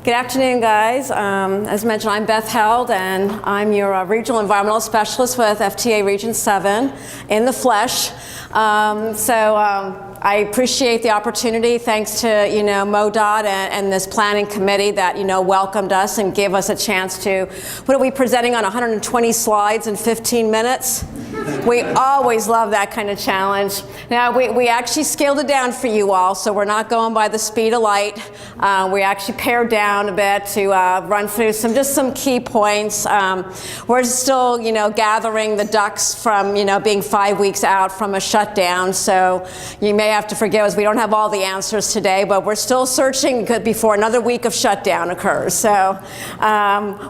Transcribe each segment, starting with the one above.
Good afternoon, guys. As mentioned, I'm Beth Held, and I'm your Regional Environmental Specialist with FTA Region 7 in the flesh. I appreciate the opportunity, thanks to MoDOT and this planning committee that welcomed us and gave us a chance to. What are we presenting on 120 slides in 15 minutes? We always love that kind of challenge. Now we actually scaled it down for you all, so we're not going by the speed of light. We actually pared down a bit to run through some key points. We're still gathering the ducks from being 5 weeks out from a shutdown, so you may have to forgive us. We don't have all the answers today, but we're still searching before another week of shutdown occurs. So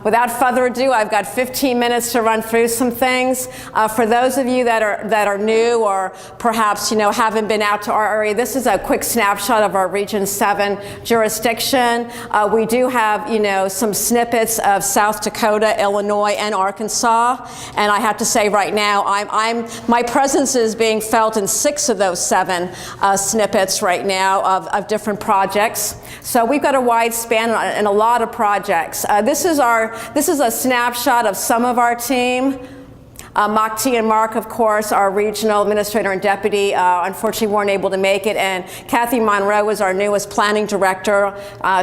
without further ado, I've got 15 minutes to run through some things. For those of you that are new or perhaps haven't been out to our area, this is a quick snapshot of our Region 7 jurisdiction. We do have some snippets of South Dakota, Illinois, and Arkansas, and I have to say right now my presence is being felt in 6 of those 7 snippets right now of different projects. So we've got a wide span and a lot of projects. This is a snapshot of some of our team. Makti and Mark, of course, our regional administrator and deputy, unfortunately weren't able to make it, and Kathy Monroe is our newest planning director.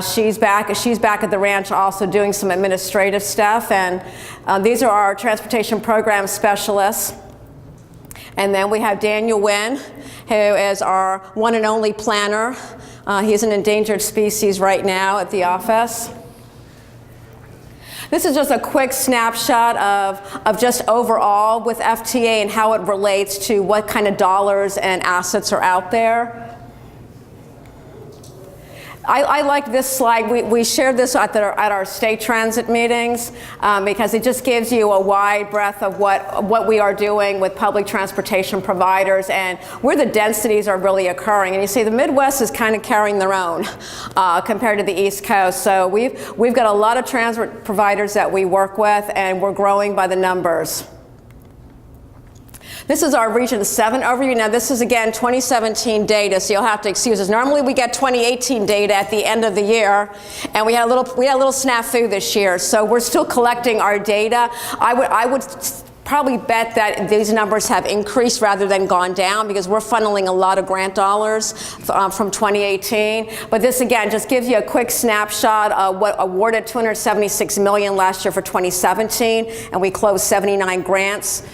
She's back at the ranch also doing some administrative stuff, and these are our transportation program specialists. And then we have Daniel Wynn, who is our one and only planner. He's an endangered species right now at the office. This is just a quick snapshot of just overall with FTA and how it relates to what kind of dollars and assets are out there. I like this slide. We shared this at our state transit meetings because it just gives you a wide breadth of what we are doing with public transportation providers and where the densities are really occurring. And you see the Midwest is kind of carrying their own compared to the East Coast. So we've got a lot of transit providers that we work with, and we're growing by the numbers. This is our Region 7 overview. Now this is again 2017 data, so you'll have to excuse us. Normally we get 2018 data at the end of the year, and we had a little snafu this year, so we're still collecting our data. I would probably bet that these numbers have increased rather than gone down because we're funneling a lot of grant dollars from 2018. But this again just gives you a quick snapshot of what awarded $276 million last year for 2017, and we closed 79 grants.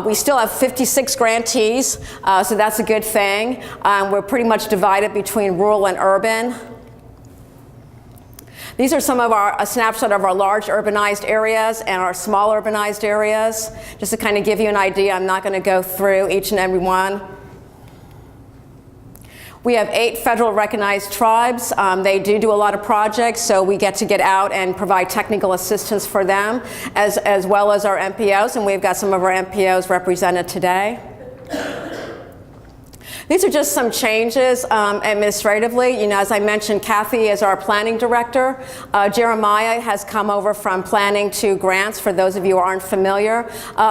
We still have 56 grantees, so that's a good thing. We're pretty much divided between rural and urban. These are some of a snapshot of our large urbanized areas and our small urbanized areas. Just to kind of give you an idea, I'm not going to go through each and every one. We have 8 federal recognized tribes. They do a lot of projects, so we get out and provide technical assistance for them, as well as our MPOs, and we've got some of our MPOs represented today. These are just some changes administratively. As I mentioned, Kathy is our planning director. Jeremiah has come over from planning to grants, for those of you who aren't familiar.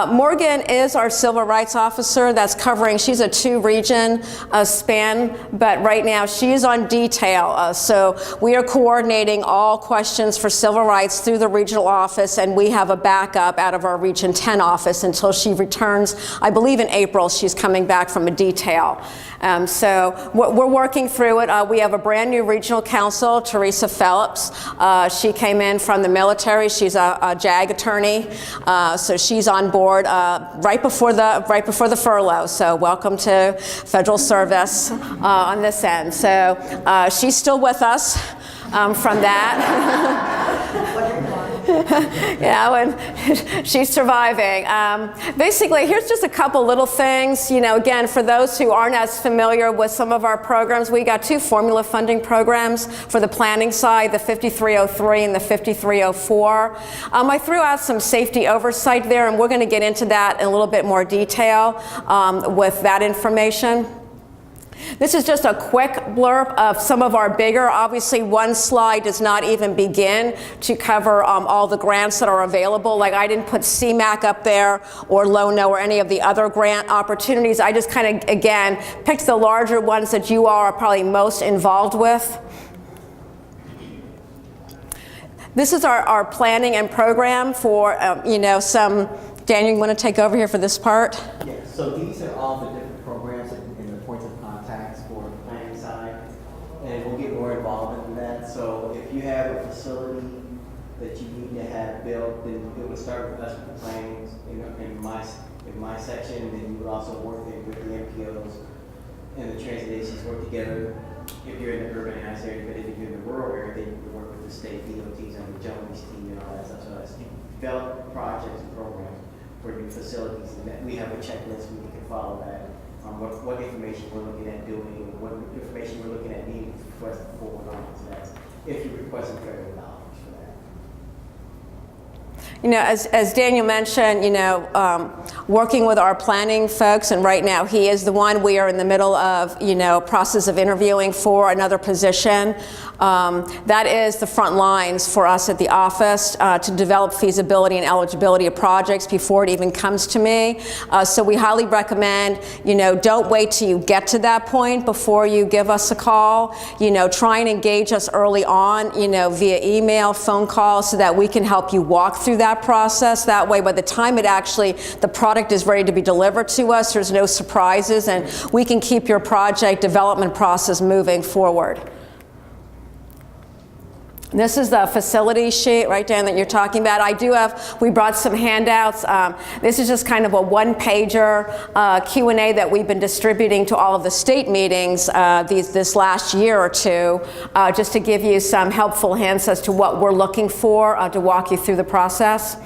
Morgan is our civil rights officer. That's covering, she's a 2-region span, but right now she's on detail. So we are coordinating all questions for civil rights through the regional office, and we have a backup out of our Region 10 office until she returns. I believe in April she's coming back from a detail. So we're working through it. We have a brand new regional counsel, Teresa Phelps. She came in from the military. She's a JAG attorney, so she's on board right before the furlough. So welcome to federal service on this end. So she's still with us from that. And she's surviving. Basically, here's just a couple little things. Again, for those who aren't as familiar with some of our programs, we got 2 formula funding programs for the planning side, the 5303 and the 5304. I threw out some safety oversight there, and we're going to get into that in a little bit more detail with that information. This is just a quick blurb of some of our bigger. Obviously, one slide does not even begin to cover all the grants that are available. Like I didn't put CMAQ up there or LONO or any of the other grant opportunities. I just kind of, again, picked the larger ones that you all are probably most involved with. This is our planning and program for, Daniel, you want to take over here for this part? Yeah, so these are all the different programs and the points of contacts for the planning side, and we'll get more involved in that. So if you have a facility that you need to have built, then it would start with us with the planning in my section, then you would also work with the MPOs and the transit agencies work together. If you're in the urbanized area, but if you're in the rural area, then you can work with the state DOTs and the Jones team and all that stuff. So that's develop projects and programs for new facilities, and that we have a checklist we can follow that. What information we're looking at doing, what information we're looking at needing to request forward on. So that's if you're requesting federal dollars for that. As Daniel mentioned, working with our planning folks, and right now he is the one. We are in the middle of, process of interviewing for another position. That is the front lines for us at the office to develop feasibility and eligibility of projects before it even comes to me. So we highly recommend, don't wait till you get to that point before you give us a call. Try and engage us early on, via email, phone call, so that we can help you walk through that process. That way, by the time the product is ready to be delivered to us, there's no surprises, and we can keep your project development process moving forward. This is the facility sheet, right, Dan, that you're talking about. We brought some handouts. This is just kind of a one-pager Q&A that we've been distributing to all of the state meetings this last year or two, just to give you some helpful hints as to what we're looking for to walk you through the process.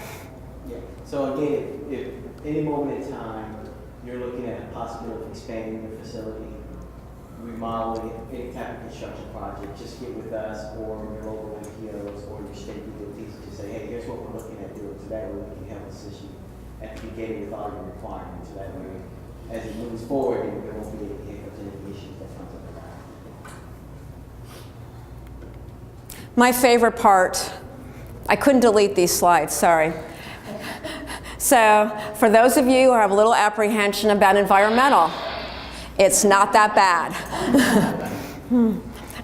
Yeah. So again, if any moment in time you're looking at a possibility of expanding your facility, remodeling, any type of construction project, just get with us or your local MPOs or your state DOTs to say, hey, here's what we're looking at doing. So that way we can help assist you at the beginning with all your requirements. So that way, as it moves forward, there won't be any hiccups and any issues that comes up with that. My favorite part, I couldn't delete these slides, sorry. So for those of you who have a little apprehension about environmental, it's not that bad.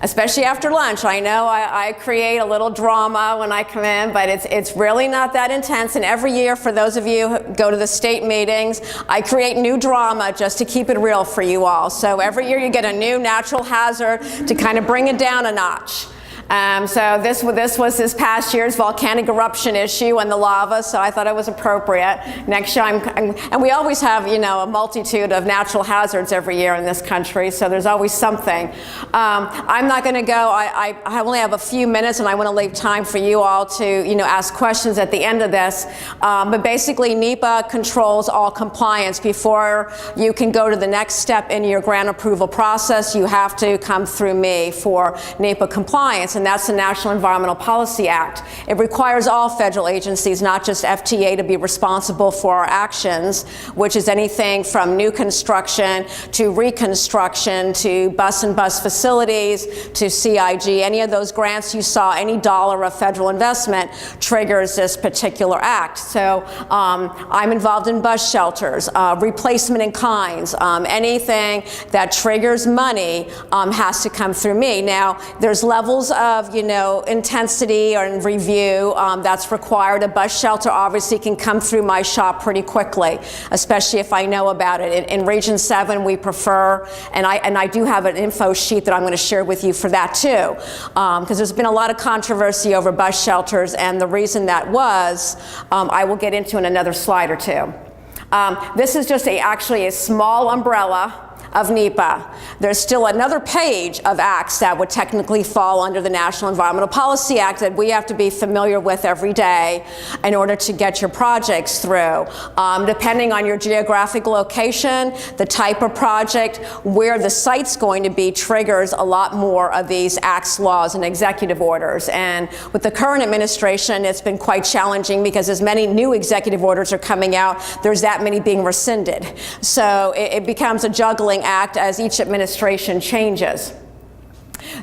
Especially after lunch. I know I create a little drama when I come in, but it's really not that intense. And every year, for those of you who go to the state meetings, I create new drama just to keep it real for you all. So every year you get a new natural hazard to kind of bring it down a notch. So this was this past year's volcanic eruption issue and the lava, so I thought it was appropriate. Next year, and we always have, a multitude of natural hazards every year in this country, so there's always something. I'm not going to go, I only have a few minutes, and I want to leave time for you all to, ask questions at the end of this. But basically, NEPA controls all compliance. Before you can go to the next step in your grant approval process, you have to come through me for NEPA compliance. And that's the National Environmental Policy Act. It requires all federal agencies, not just FTA, to be responsible for our actions, which is anything from new construction to reconstruction to bus and bus facilities to CIG. Any of those grants you saw, any dollar of federal investment triggers this particular act. So I'm involved in bus shelters, replacement in kinds, anything that triggers money has to come through me. Now, there's levels of intensity or review that's required. A bus shelter obviously can come through my shop pretty quickly, especially if I know about it. In Region 7, we prefer, and I do have an info sheet that I'm going to share with you for that too, because there's been a lot of controversy over bus shelters, and the reason that was, I will get into in another slide or two. This is just actually a small umbrella of NEPA. There's still another page of acts that would technically fall under the National Environmental Policy Act that we have to be familiar with every day in order to get your projects through. Depending on your geographic location, the type of project, where the site's going to be triggers a lot more of these acts, laws, and executive orders. And with the current administration, it's been quite challenging because as many new executive orders are coming out, there's that many being rescinded. So it becomes a juggling act as each administration changes.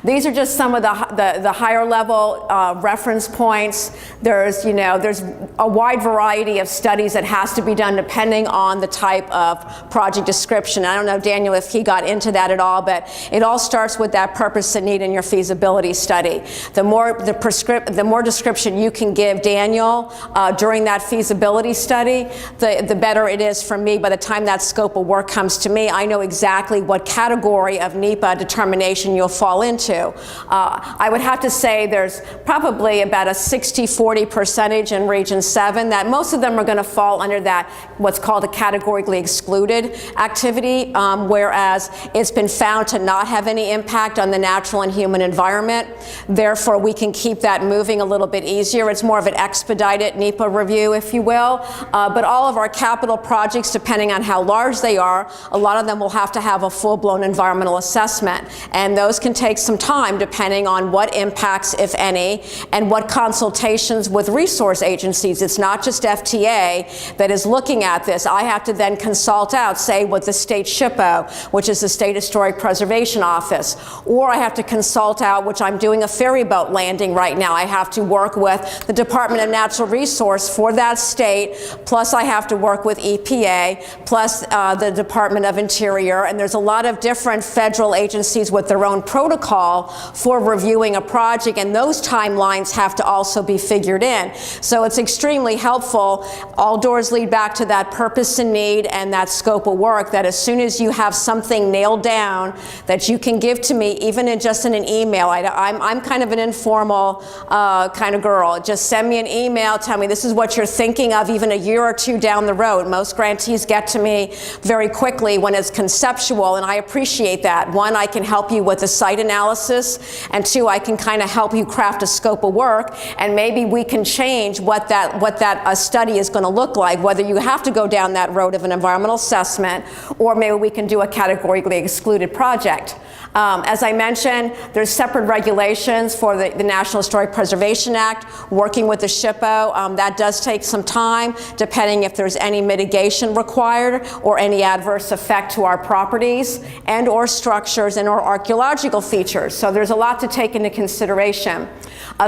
These are just some of the higher level reference points. There's a wide variety of studies that has to be done depending on the type of project description. I don't know, Daniel, if he got into that at all, but it all starts with that purpose and need in your feasibility study. The more description you can give Daniel during that feasibility study, the better it is for me. By the time that scope of work comes to me, I know exactly what category of NEPA determination you'll fall into. I would have to say there's probably about a 60-40 percentage in Region 7 that most of them are going to fall under that what's called a categorically excluded activity, whereas it's been found to not have any impact on the natural and human environment. Therefore, we can keep that moving a little bit easier. It's more of an expedited NEPA review, if you will. But all of our capital projects, depending on how large they are, a lot of them will have to have a full-blown environmental assessment. And those can take some time depending on what impacts, if any, and what consultations with resource agencies. It's not just FTA that is looking at this. I have to then consult out, say, with the state SHPO, which is the State Historic Preservation Office, or I have to consult out, which I'm doing a ferry boat landing right now. I have to work with the Department of Natural Resource for that state, plus I have to work with EPA, plus the Department of Interior, and there's a lot of different federal agencies with their own protocol for reviewing a project, and those timelines have to also be figured in. So it's extremely helpful. All doors lead back to that purpose and need and that scope of work, that as soon as you have something nailed down that you can give to me, even in just in an email. I'm kind of an informal kind of girl. Just send me an email, tell me this is what you're thinking of even a year or two down the road. Most grantees get to me very quickly when it's conceptual, and I appreciate that. One, I can help you with the site analysis, and two, I can kind of help you craft a scope of work, and maybe we can change what that study is going to look like, whether you have to go down that road of an environmental assessment, or maybe we can do a categorically excluded project. As I mentioned, there's separate regulations for the National Historic Preservation Act, working with the SHPO. That does take some time, depending if there's any mitigation required or any adverse effect to our properties and or structures and or archaeological features. So there's a lot to take into consideration.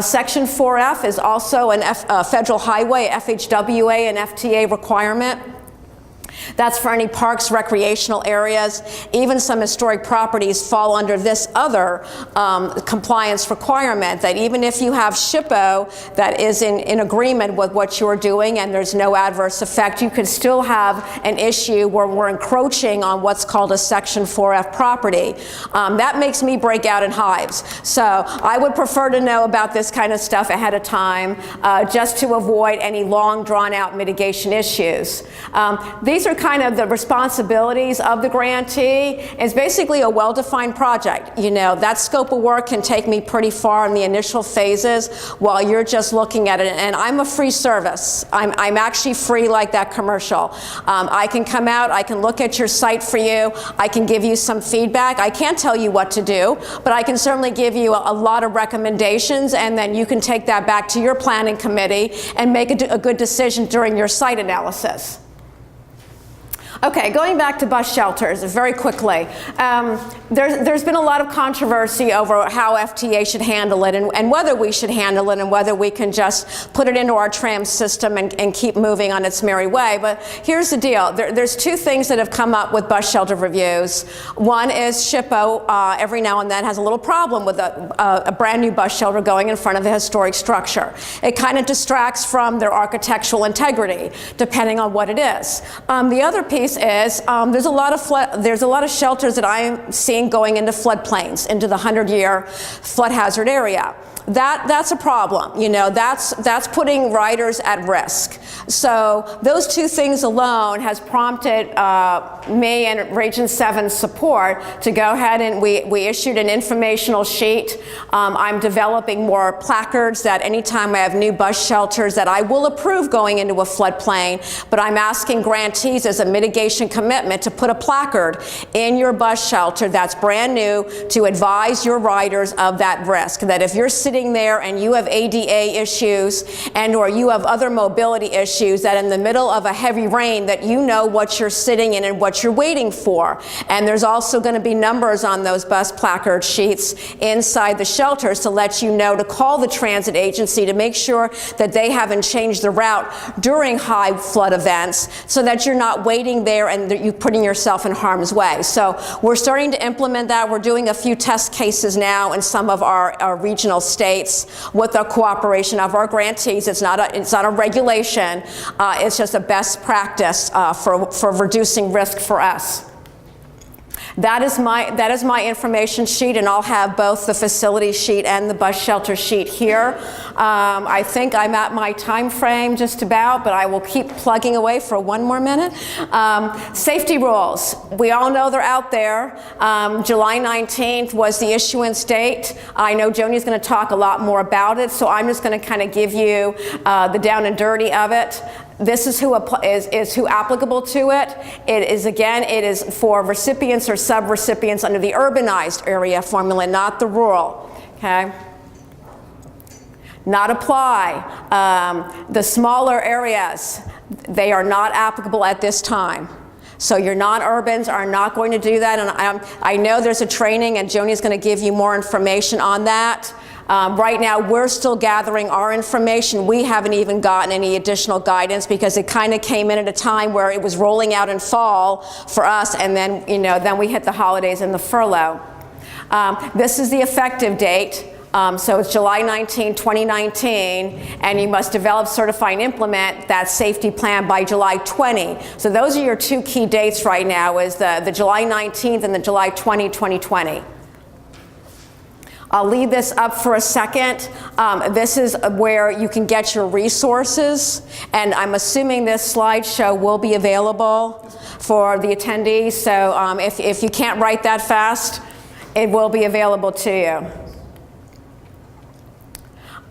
Section 4F is also a federal highway, FHWA and FTA requirement. That's for any parks, recreational areas. Even some historic properties fall under this other compliance requirement, that even if you have SHPO that is in agreement with what you're doing and there's no adverse effect, you could still have an issue where we're encroaching on what's called a Section 4F property. That makes me break out in hives. So I would prefer to know about this kind of stuff ahead of time, just to avoid any long drawn-out mitigation issues. These are kind of the responsibilities of the grantee. Is basically a well-defined project. You know, that scope of work can take me pretty far in the initial phases while you're just looking at it, and I'm a free service. I'm actually free like that commercial. I can come out, I can look at your site for you, I can give you some feedback. I can't tell you what to do, but I can certainly give you a lot of recommendations, and then you can take that back to your planning committee and make a good decision during your site analysis. Okay, going back to bus shelters very quickly. There's been a lot of controversy over how FTA should handle it and whether we should handle it and whether we can just put it into our tram system and keep moving on its merry way. But here's the deal. There's two things that have come up with bus shelter reviews. One is SHPO every now and then has a little problem with a brand new bus shelter going in front of a historic structure. It kind of distracts from their architectural integrity, depending on what it is. The other piece is there's a lot of shelters that I'm seeing going into floodplains, into the 100-year flood hazard area. That's a problem. You know, that's putting riders at risk. So those two things alone has prompted me and Region 7 support to go ahead, and we issued an informational sheet. I'm developing more placards that anytime I have new bus shelters that I will approve going into a floodplain, but I'm asking grantees as a mitigation mitigation commitment to put a placard in your bus shelter that's brand new to advise your riders of that risk. That if you're sitting there and you have ADA issues and or you have other mobility issues, that in the middle of a heavy rain that you know what you're sitting in and what you're waiting for. And there's also going to be numbers on those bus placard sheets inside the shelters to let you know to call the transit agency to make sure that they haven't changed the route during high flood events so that you're not waiting there and you're putting yourself in harm's way. So we're starting to implement that. We're doing a few test cases now in some of our regional states with the cooperation of our grantees. It's not a regulation. It's just a best practice for reducing risk for us. That is my information sheet, and I'll have both the facility sheet and the bus shelter sheet here. I think I'm at my time frame just about, but I will keep plugging away for one more minute. Safety rules. We all know they're out there. July 19th was the issuance date. I know Joni's going to talk a lot more about it, so I'm just going to kind of give you the down and dirty of it. This is who applicable to it. It is for recipients or sub-recipients under the urbanized area formula, not the rural, okay? Not apply. The smaller areas, they are not applicable at this time. So your non-urbans are not going to do that, and I know there's a training, and Joni's going to give you more information on that. Right now, we're still gathering our information. We haven't even gotten any additional guidance because it kind of came in at a time where it was rolling out in fall for us, and then, then we hit the holidays and the furlough. This is the effective date. So it's July 19, 2019, and you must develop, certify, and implement that safety plan by July 20. So those are your two key dates right now, is the July 19th and the July 20, 2020. I'll leave this up for a second. This is where you can get your resources, and I'm assuming this slideshow will be available for the attendees, so if you can't write that fast, it will be available to you.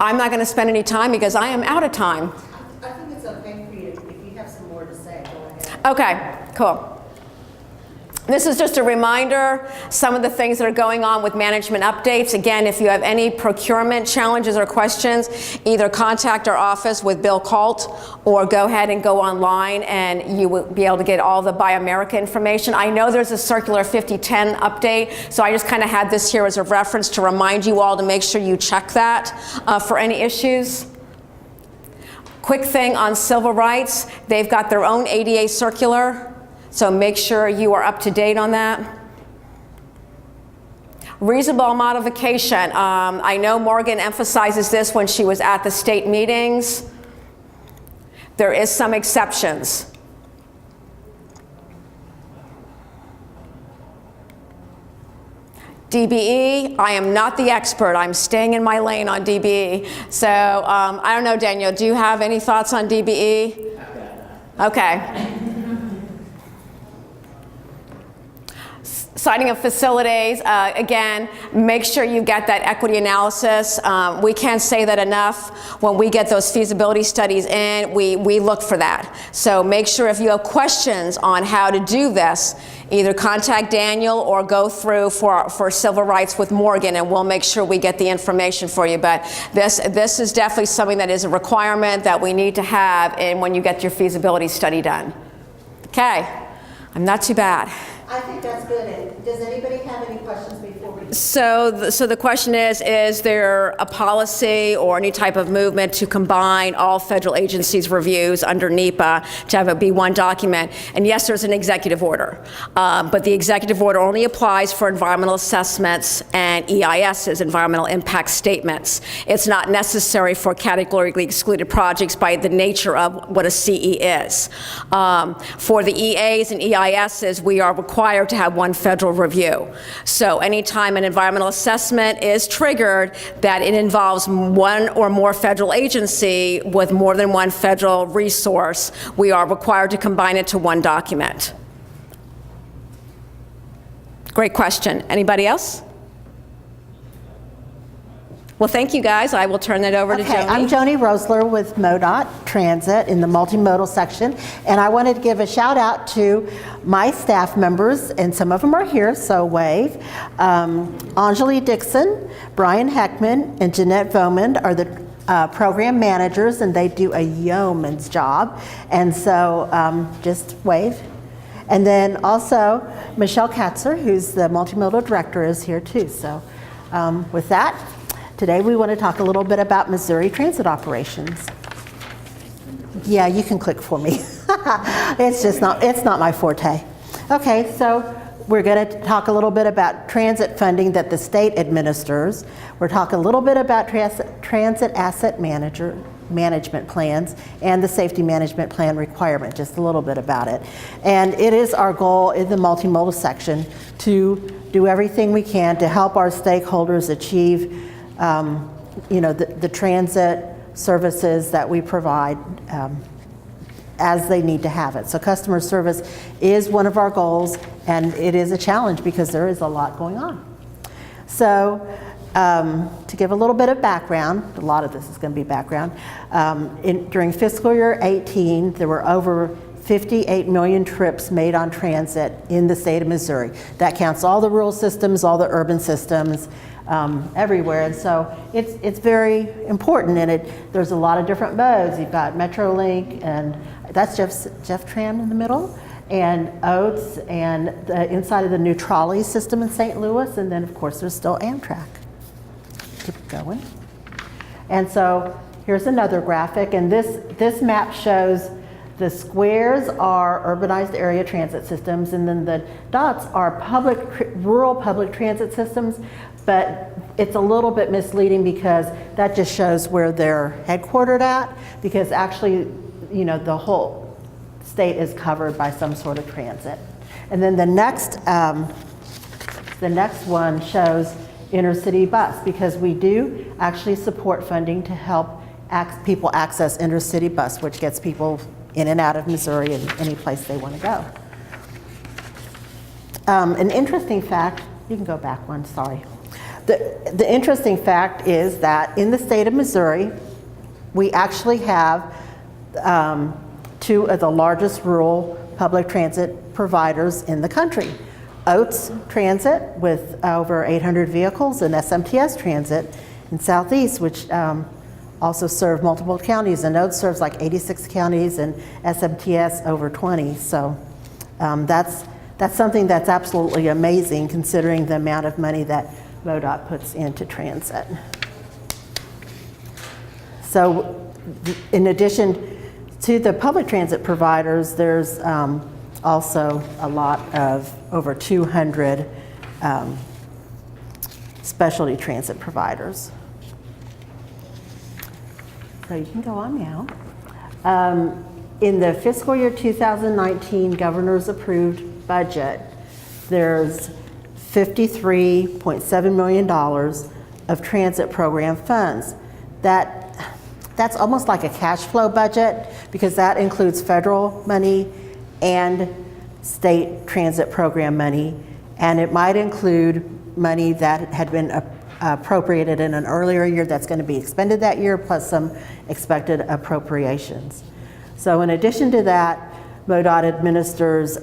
I'm not going to spend any time because I am out of time. I think it's okay for you if you have some more to say. Go ahead. Okay, cool. This is just a reminder, some of the things that are going on with management updates. Again, if you have any procurement challenges or questions, either contact our office with Bill Colt or go ahead and go online and you will be able to get all the Buy America information. I know there's a Circular 5010 update, so I just kind of had this here as a reference to remind you all to make sure you check that for any issues. Quick thing on civil rights, they've got their own ADA circular. So make sure you are up to date on that. Reasonable modification. I know Morgan emphasizes this when she was at the state meetings. There is some exceptions. DBE, I am not the expert. I'm staying in my lane on DBE. So I don't know, Daniel, do you have any thoughts on DBE? Okay. Citing of facilities, again, make sure you get that equity analysis. We can't say that enough. When we get those feasibility studies in, we look for that. So make sure if you have questions on how to do this, either contact Daniel or go through for civil rights with Morgan, and we'll make sure we get the information for you. But this is definitely something that is a requirement that we need to have when you get your feasibility study done. Okay, I'm not too bad. I think that's good. And does anybody have any questions before we? So the question is there a policy or any type of movement to combine all federal agencies' reviews under NEPA to have it be one document? And yes, there's an executive order, but the executive order only applies for environmental assessments and EISs, environmental impact statements. It's not necessary for categorically excluded projects by the nature of what a CE is. For the EAs and EISs, we are required to have one federal review. So anytime an environmental assessment is triggered, that it involves one or more federal agency with more than one federal resource, we are required to combine it to one document. Great question. Anybody else? Well, thank you guys. I will turn it over to Okay, Joni. I'm Joni Rosler with MoDOT Transit in the multimodal section, and I wanted to give a shout out to my staff members, and some of them are here, so wave. Anjali Dixon, Brian Heckman, and Jeanette Vomand are the program managers, and they do a yeoman's job, and so just wave. And then also Michelle Katzer, who's the multimodal director, is here too. So with that, today we want to talk a little bit about Missouri transit operations. Yeah, you can click for me. It's not my forte. Okay, so we're going to talk a little bit about transit funding that the state administers. We're talking a little bit about transit asset management plans and the safety management plan requirement, just a little bit about it. And it is our goal in the multimodal section to do everything we can to help our stakeholders achieve the transit services that we provide as they need to have it. So customer service is one of our goals, and it is a challenge because there is a lot going on. So to give a little bit of background, a lot of this is going to be background, during fiscal year 18, there were over 58 million trips made on transit in the state of Missouri. That counts all the rural systems, all the urban systems, everywhere. And so it's very important, and there's a lot of different modes. You've got Metrolink, and that's Jeff Tran in the middle, and Oats, and the inside of the new trolley system in St. Louis, and then of course there's still Amtrak. Keep going. And so here's another graphic, and this map shows the squares are urbanized area transit systems, and then the dots are rural public transit systems, but it's a little bit misleading because that just shows where they're headquartered at, because actually, the whole state is covered by some sort of transit. And then the next one shows intercity bus, because we do actually support funding to help people access intercity bus, which gets people in and out of Missouri and any place they want to go. An interesting fact, you can go back one, sorry. The interesting fact is that in the state of Missouri, we actually have two of the largest rural public transit providers in the country. Oats Transit with over 800 vehicles, and SMTS Transit in Southeast, which also serve multiple counties, and Oats serves like 86 counties and SMTS over 20. So that's something that's absolutely amazing considering the amount of money that MoDOT puts into transit. So in addition to the public transit providers, there's also a lot of over 200 specialty transit providers. So you can go on now. In the fiscal year 2019 governor's approved budget, there's $53.7 million of transit program funds. That's almost like a cash flow budget, because that includes federal money and state transit program money, and it might include money that had been appropriated in an earlier year that's going to be expended that year, plus some expected appropriations. So in addition to that, MoDOT administers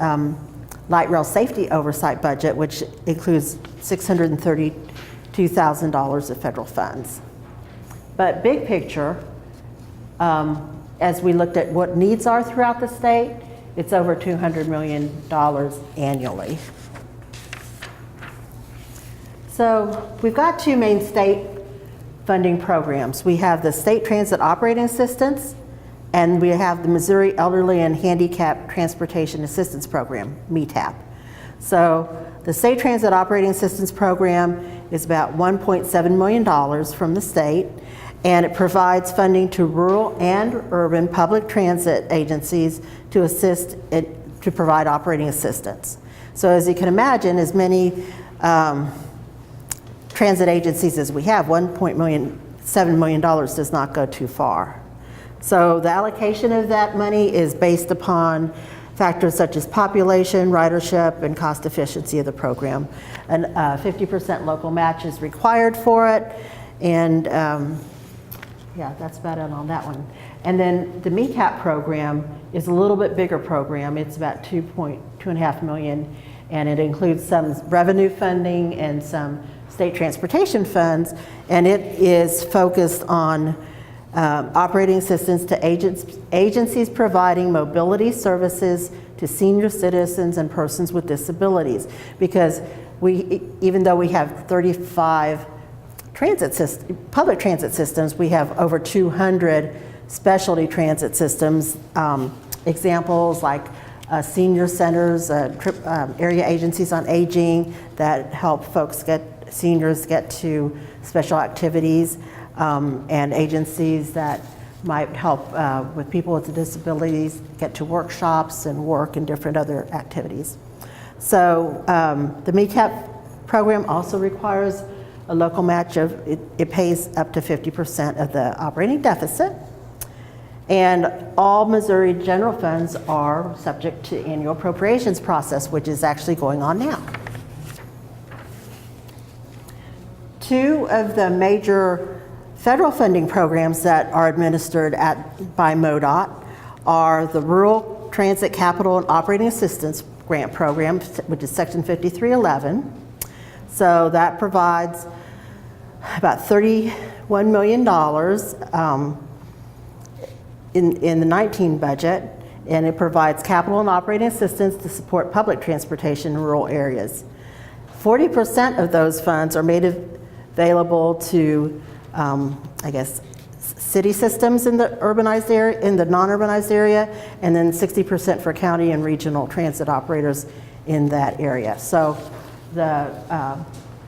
light rail safety oversight budget, which includes $632,000 of federal funds. But big picture, as we looked at what needs are throughout the state, it's over $200 million annually. So we've got two main state funding programs. We have the State Transit Operating Assistance, and we have the Missouri Elderly and Handicapped Transportation Assistance Program, METAP. So the State Transit Operating Assistance Program is about $1.7 million from the state, and it provides funding to rural and urban public transit agencies to assist to provide operating assistance. So as you can imagine, as many transit agencies as we have, $1.7 million does not go too far. So the allocation of that money is based upon factors such as population, ridership, and cost efficiency of the program. And 50% local match is required for it. And yeah, that's about it on that one. And then the MECAP program is a little bit bigger program. It's about $2.5 million, and it includes some revenue funding and some state transportation funds, and it is focused on operating assistance to agencies providing mobility services to senior citizens and persons with disabilities. Because even though we have 35 public transit systems, we have over 200 specialty transit systems. Examples like senior centers, area agencies on aging that help seniors get to special activities, and agencies that might help with people with disabilities get to workshops and work and different other activities. So the MECAP program also requires a local match of, it pays up to 50% of the operating deficit. And all Missouri general funds are subject to annual appropriations process, which is actually going on now. Two of the major federal funding programs that are administered by MoDOT are the Rural Transit Capital and Operating Assistance Grant Program, which is Section 5311. So that provides about $31 million in the 19 budget, and it provides capital and operating assistance to support public transportation in rural areas. 40% of those funds are made available to, I guess, city systems in the urbanized area, in the non-urbanized area, and then 60% for county and regional transit operators in that area. So the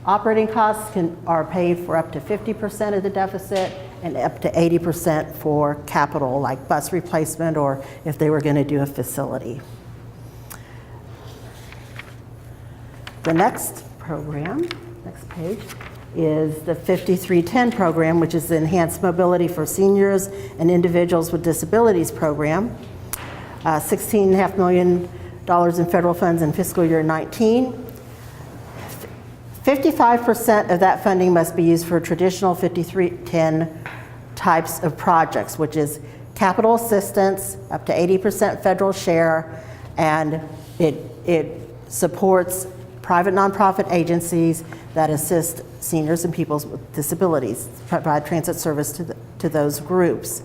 operating costs are paid for up to 50% of the deficit and up to 80% for capital, like bus replacement or if they were going to do a facility. The next program, next page, is the 5310 program, which is the Enhanced Mobility for Seniors and Individuals with Disabilities program. $16.5 million in federal funds in fiscal year 19. 55% of that funding must be used for traditional 5310 types of projects, which is capital assistance, up to 80% federal share, and it supports private nonprofit agencies that assist seniors and people with disabilities, provide transit service to those groups.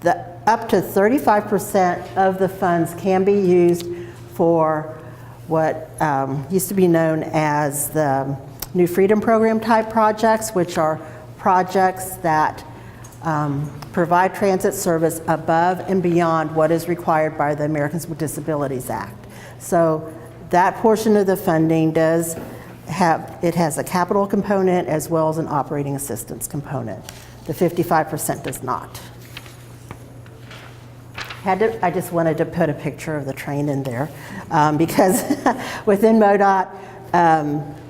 Up to 35% of the funds can be used for what used to be known as the New Freedom Program type projects, which are projects that provide transit service above and beyond what is required by the Americans with Disabilities Act. So that portion of the funding has a capital component as well as an operating assistance component. The 55% does not. I just wanted to put a picture of the train in there because within MoDOT,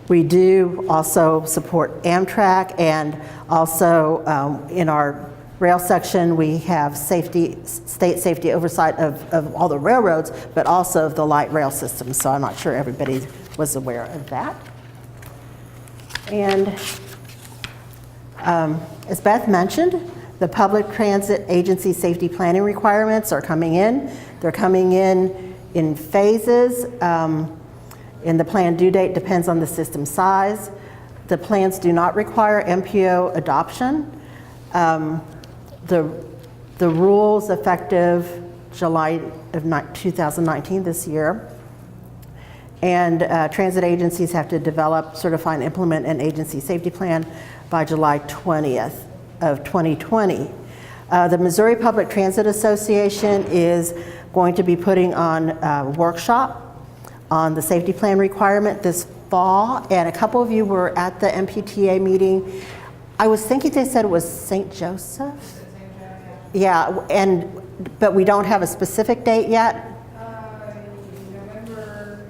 we do also support Amtrak, and also in our rail section, we have state safety oversight of all the railroads, but also of the light rail system. So I'm not sure everybody was aware of that. And as Beth mentioned, the public transit agency safety planning requirements are coming in. They're coming in phases, and the plan due date depends on the system size. The plans do not require MPO adoption. The rules effective July of 2019 this year. And transit agencies have to develop, certify, and implement an agency safety plan by July 20th of 2020. The Missouri Public Transit Association is going to be putting on a workshop on the safety plan requirement this fall, and a couple of you were at the MPTA meeting. I was thinking they said it was St. Joseph. Yeah, but we don't have a specific date yet. November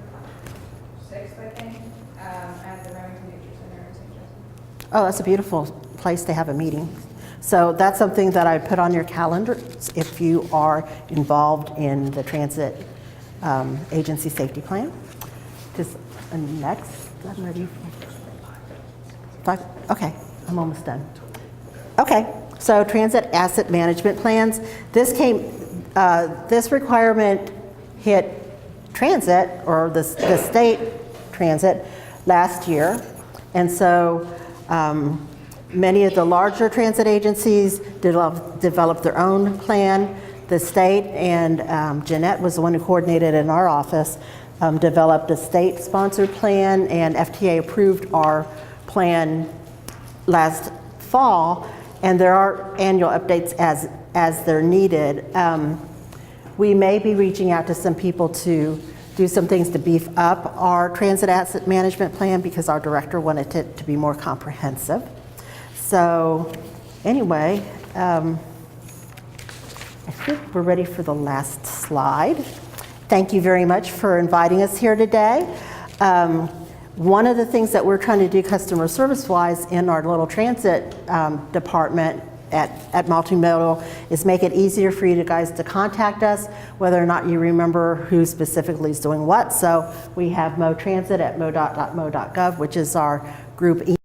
6th, I think, at the Remington Nature Center in St. Joseph. Oh, that's a beautiful place to have a meeting. So that's something that I put on your calendar if you are involved in the transit agency safety plan. Just next, I'm ready. Okay. I'm almost done. Okay, so transit asset management plans. This requirement hit transit, or the state transit, last year. And so many of the larger transit agencies developed their own plan. The state, and Jeanette was the one who coordinated in our office, developed a state-sponsored plan, and FTA approved our plan last fall, and there are annual updates as they're needed. We may be reaching out to some people to do some things to beef up our transit asset management plan because our director wanted it to be more comprehensive. So anyway, I think we're ready for the last slide. Thank you very much for inviting us here today. One of the things that we're trying to do customer service-wise in our little transit department at Multimodal is make it easier for you guys to contact us, whether or not you remember who specifically is doing what. So we have MoTransit at modot.mo.gov, which is our group email.